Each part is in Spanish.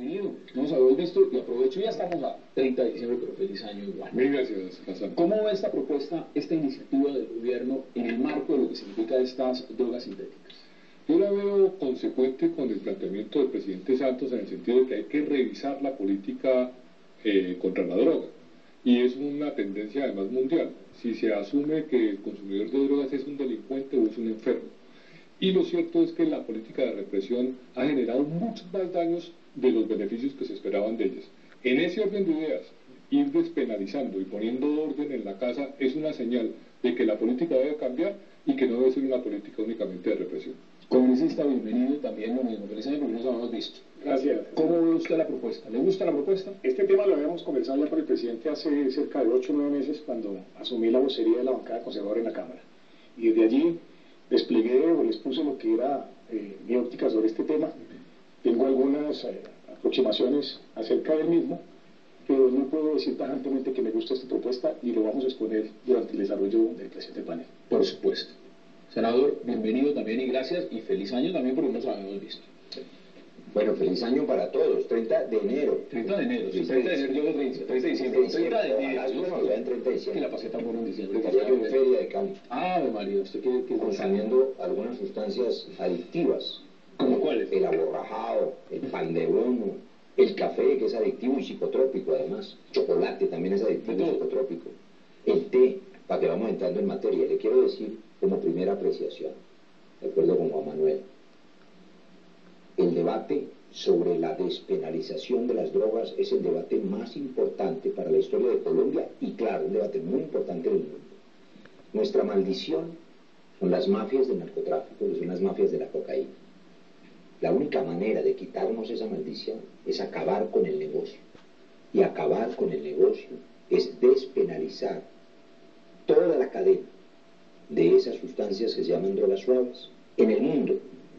bienvenido. No nos habíamos visto y aprovecho, ya estamos a 30 de diciembre, pero feliz año igual. Mil gracias, Hassan. ¿Cómo ve esta propuesta, esta iniciativa del gobierno en el marco de lo que significa estas drogas sintéticas? Yo la veo consecuente con el planteamiento del presidente Santos en el sentido de que hay que revisar la política contra la droga. Y es una tendencia además mundial. Si se asume que el consumidor de drogas es un delincuente o es un enfermo. Y lo cierto es que la política de represión ha generado muchos más daños de los beneficios que se esperaban de ellas. En ese orden de ideas, ir despenalizando y poniendo orden en la casa es una señal de que la política debe cambiar y que no debe ser una política únicamente de represión. Congresista, bienvenido también, lo mismo. Feliz año porque nos habíamos visto. Gracias. ¿Cómo ve usted la propuesta? ¿Le gusta la propuesta? Este tema lo habíamos conversado ya con el presidente hace cerca de 8 o 9 meses cuando asumí la vocería de la bancada conservadora en la Cámara. Y desde allí desplegué o les puse lo que era mi óptica sobre este tema. Tengo algunas aproximaciones acerca del mismo, pero no puedo decir tajantemente que me gusta esta propuesta y lo vamos a exponer durante el desarrollo del presente panel. Por supuesto. Senador, bienvenido también y gracias, y feliz año también porque nos habíamos visto. Bueno, feliz año para todos, 30 de enero. 30 de enero, sí, 30 de enero, yo 30 de diciembre, 30 de enero. Algunos lo ven 30 de diciembre. Que la pasé tan buena en diciembre. Estaría yo en feria de campo. Ave María, ¿usted qué consumiendo algunas sustancias adictivas. ¿Cómo cuáles? El aborrajado, el pan de bono, el café, que es adictivo y psicotrópico además. Chocolate también es adictivo y psicotrópico. El té, para que vamos entrando en materia, le quiero decir como primera apreciación, de acuerdo con Juan Manuel, el debate sobre la despenalización de las drogas es el debate más importante para la historia de Colombia y claro, un debate muy importante del mundo. Nuestra maldición son las mafias del narcotráfico y son las mafias de la cocaína. La única manera de quitarnos esa maldición es acabar con el negocio. Y acabar con el negocio es despenalizar toda la cadena de esas sustancias que se llaman drogas suaves en el mundo,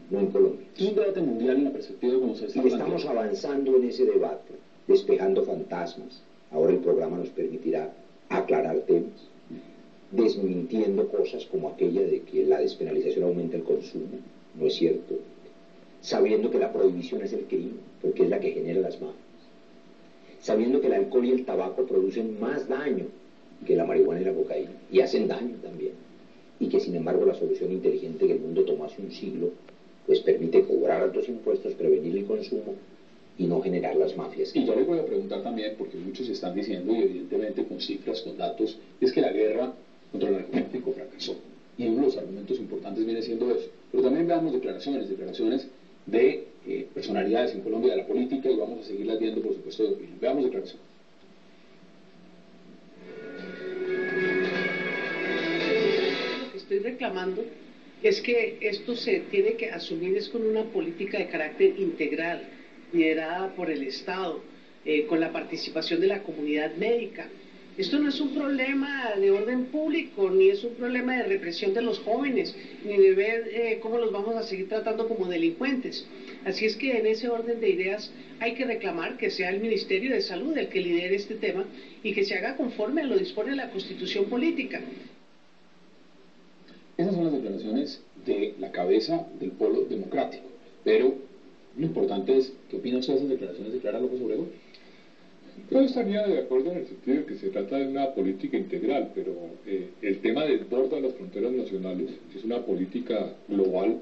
no en Colombia. Es un debate mundial en la perspectiva de cómo se está y estamos avanzando en ese debate, despejando fantasmas. Ahora el programa nos permitirá aclarar temas, desmintiendo cosas como aquella de que la despenalización aumenta el consumo. No es cierto. Sabiendo que la prohibición es el crimen, porque es la que genera las mafias. Sabiendo que el alcohol y el tabaco producen más daño que la marihuana y la cocaína, y hacen daño también. Y que sin embargo la solución inteligente que el mundo tomó hace un siglo, pues permite cobrar altos impuestos, prevenir el consumo y no generar las mafias. Y yo le voy a preguntar también, porque muchos están diciendo, y evidentemente con cifras, con datos, es que la guerra contra el narcotráfico fracasó. Y uno de los argumentos importantes viene siendo eso. Pero también veamos declaraciones de personalidades en Colombia de la política, y vamos a seguirlas viendo, por supuesto, de opinión. Veamos declaraciones. Lo que estoy reclamando es que esto se tiene que asumir es con una política de carácter integral, liderada por el Estado, con la participación de la comunidad médica. Esto no es un problema de orden público, ni es un problema de represión de los jóvenes, ni de ver cómo los vamos a seguir tratando como delincuentes. Así es que en ese orden de ideas hay que reclamar que sea el Ministerio de Salud el que lidere este tema y que se haga conforme a lo dispone la Constitución Política. Esas son las declaraciones de la cabeza del polo democrático. Pero lo importante es, ¿qué opina usted de esas declaraciones de Clara López Obregón? Yo estaría de acuerdo en el sentido de que se trata de una política integral, pero el tema desborda las fronteras nacionales, es una política global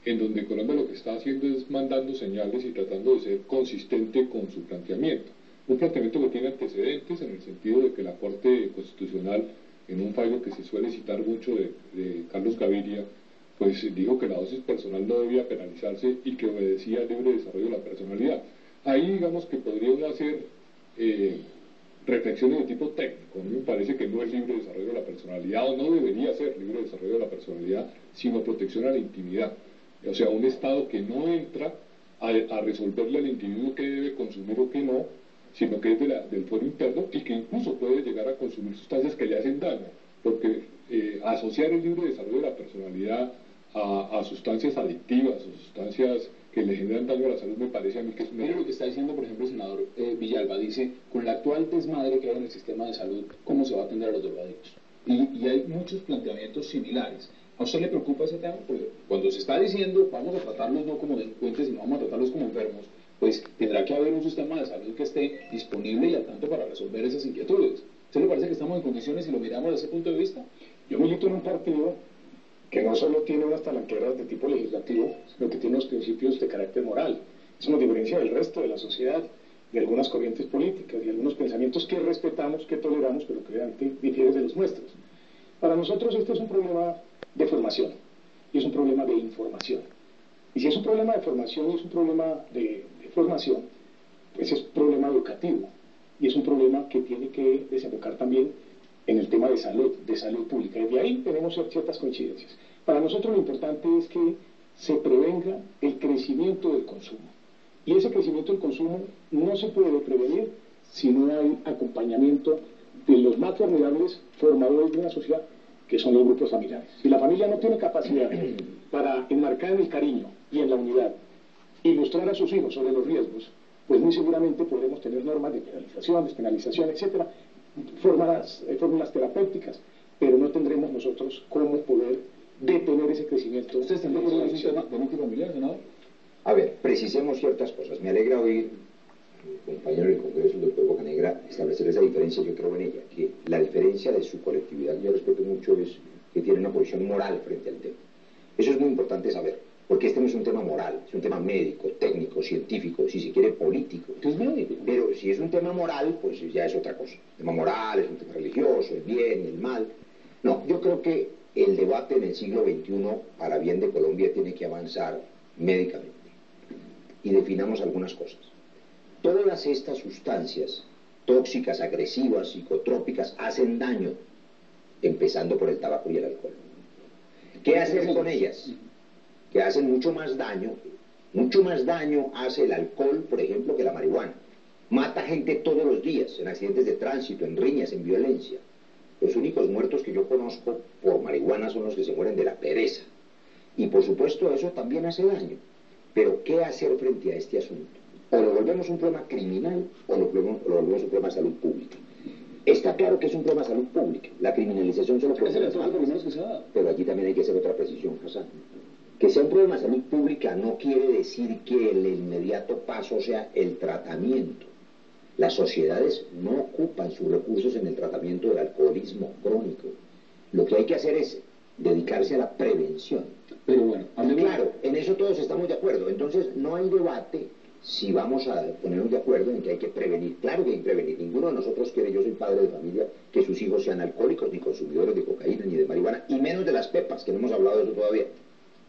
en donde Colombia lo que está haciendo es mandando señales y tratando de ser consistente con su planteamiento. Un planteamiento que tiene antecedentes en el sentido de que la Corte Constitucional, en un fallo que se suele citar mucho de Carlos Gaviria, pues dijo que la dosis personal no debía penalizarse y que obedecía al libre desarrollo de la personalidad. Ahí digamos que podría uno hacer reflexiones de tipo técnico. A mí me parece que no es libre desarrollo de la personalidad, o no debería ser libre desarrollo de la personalidad, sino protección a la intimidad. O sea, un Estado que no entra a resolverle al individuo qué debe consumir o qué no, sino que es del fuero interno y que incluso puede llegar a consumir sustancias que le hacen daño, porque asociar el libre desarrollo de la personalidad a sustancias adictivas o sustancias que le generan daño a la salud me parece a mí que es una... Mire lo que está diciendo, por ejemplo, el senador Villalba, dice, con la actual desmadre que hay en el sistema de salud, ¿cómo se va a atender a los drogadictos? Y hay muchos planteamientos similares. ¿A usted le preocupa ese tema? Porque cuando se está diciendo, vamos a tratarlos no como delincuentes, sino vamos a tratarlos como enfermos, pues tendrá que que haber un sistema de salud que esté disponible y al tanto para resolver esas inquietudes. ¿Usted le parece que estamos en condiciones si lo miramos desde ese punto de vista? Yo milito en un partido que no solo tiene unas talanqueras de tipo legislativo, sino que tiene unos principios de carácter moral. Eso nos diferencia del resto de la sociedad, de algunas corrientes políticas y algunos pensamientos que respetamos, que toleramos, pero que realmente difieren de los nuestros. Para nosotros este es un problema de formación y es un problema de información. Y si es un problema de formación y es un problema de formación, pues es un problema educativo y es un problema que tiene que desembocar también en el tema de salud pública. Desde ahí tenemos ciertas coincidencias. Para nosotros lo importante es que se prevenga el crecimiento del consumo. Y ese crecimiento del consumo no se puede prevenir si no hay acompañamiento de los más formidables formadores de una sociedad, que son los grupos familiares. Si la familia no tiene capacidad para enmarcar en el cariño y en la unidad, ilustrar a sus hijos sobre los riesgos, pues muy seguramente podremos tener normas de penalización, despenalización, etcétera, fórmulas terapéuticas, pero no tendremos nosotros cómo poder detener ese crecimiento. ¿Ustedes están de acuerdo con un sistema de núcleo familiar, senador? A ver, precisemos ciertas cosas. Me alegra oír al compañero del Congreso, el doctor Bocanegra, establecer esa diferencia. Yo creo en ella, que la diferencia de su colectividad, yo respeto mucho, es que tiene una posición moral frente al tema. Eso es muy importante saber, porque este no es un tema moral, es un tema médico, técnico, científico, si se quiere político. ¿Qué es médico? Pero si es un tema moral, pues ya es otra cosa. El tema moral es un tema religioso, el bien y el mal. No, yo creo que el debate en el siglo XXI, para bien de Colombia, tiene que avanzar médicamente. Y definamos algunas cosas. Todas estas sustancias tóxicas, agresivas, psicotrópicas, hacen daño, empezando por el tabaco y el alcohol. ¿Qué hacer con ellas? Que hacen mucho más daño hace el alcohol, por ejemplo, que la marihuana. Mata gente todos los días, en accidentes de tránsito, en riñas, en violencia. Los únicos muertos que yo conozco por marihuana son los que se mueren de la pereza. Y por supuesto eso también hace daño. Pero ¿qué hacer frente a este asunto? O lo volvemos un problema criminal o lo volvemos un problema de salud pública. Está claro que es un problema de salud pública. La criminalización solo puede ser pero aquí también hay que hacer otra precisión, Hassan. Que sea un problema de salud pública no quiere decir que el inmediato paso sea el tratamiento. Las sociedades no ocupan sus recursos en el tratamiento del alcoholismo crónico. Lo que hay que hacer es dedicarse a la prevención. Pero bueno, claro, en eso todos estamos de acuerdo. Entonces no hay debate si vamos a ponernos de acuerdo en que hay que prevenir. Claro que hay que prevenir. Ninguno de nosotros quiere, yo soy padre de familia, que sus hijos sean alcohólicos, ni consumidores de cocaína, ni de marihuana, y menos de las pepas, que no hemos hablado de eso todavía.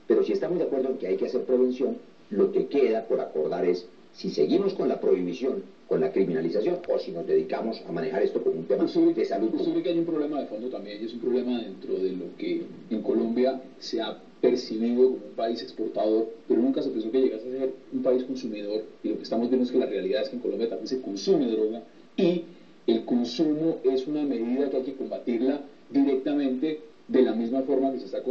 Pero si estamos de acuerdo en que hay que hacer prevención, lo que queda por acordar es si seguimos con la prohibición, con la criminalización, o si nos dedicamos a manejar esto como un tema de salud. Usted ve que hay un problema de fondo también, y es un problema dentro de lo que en Colombia se ha percibido como un país exportador, pero nunca se pensó que llegase a ser un país consumidor, y lo que estamos viendo es que la realidad es que en Colombia también se consume droga, y el consumo es una medida que hay que combatirla directamente de la misma forma que se está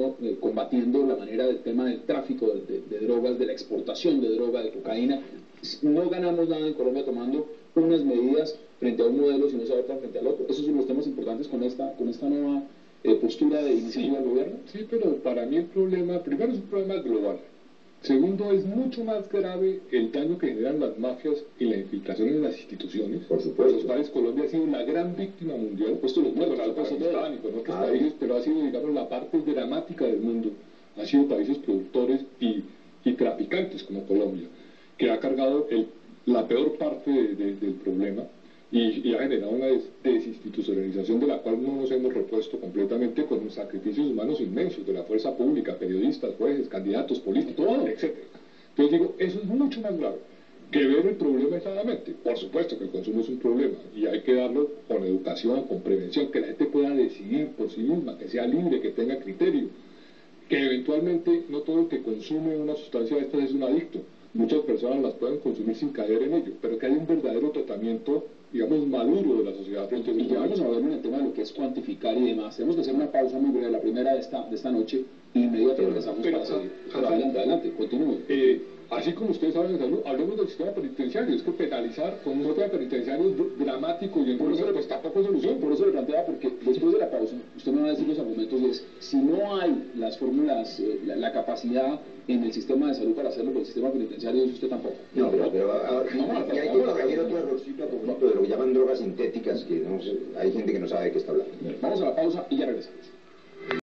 combatiendo la manera del tema del tráfico de drogas, de la exportación de droga, de cocaína. No ganamos nada en Colombia tomando unas medidas frente a un modelo si no se adoptan frente al otro. Esos son los temas importantes con esta nueva postura de iniciativa del gobierno. Sí, pero para mí el problema, primero es un problema global. Segundo, es mucho más grave el daño que generan las mafias y la infiltración en las instituciones. Por supuesto. Los cuales Colombia ha sido la gran víctima mundial, puesto los muertos, Afganistán y con otros países, pero ha sido, digamos, la parte dramática del mundo. Ha sido países productores y traficantes como Colombia, que ha cargado la peor parte del problema y ha generado una desinstitucionalización de la cual no nos hemos repuesto completamente, con sacrificios humanos inmensos de la fuerza pública, periodistas, jueces, candidatos políticos, etc. Entonces digo, eso es mucho más grave que ver el problema aisladamente. Por supuesto que el consumo es un problema y hay que darlo con educación, con prevención, que la gente pueda decidir por sí misma, que sea libre, que tenga criterio, que eventualmente no todo el que consume una sustancia de estas es un adicto. Muchas personas las pueden consumir sin caer en ello, pero que haya un verdadero tratamiento, digamos, maduro de la sociedad frente a eso. Y ya vamos a ver en el tema de lo que es cuantificar y demás. Tenemos que hacer una pausa muy breve, la primera de esta noche, y inmediatamente regresamos para seguir. Pero adelante, continúe. Así como ustedes saben de salud, hablemos del sistema penitenciario. Es que penalizar con un sistema penitenciario dramático y en pues tampoco es solución. Por eso le planteaba, porque después de la pausa, usted me va a decir los argumentos de si no hay las fórmulas, la capacidad en el sistema de salud para hacerlo por el sistema penitenciario, dice usted tampoco. No, pero aquí hay gente que no sabe de qué está hablando. Vamos a la pausa y ya regresamos.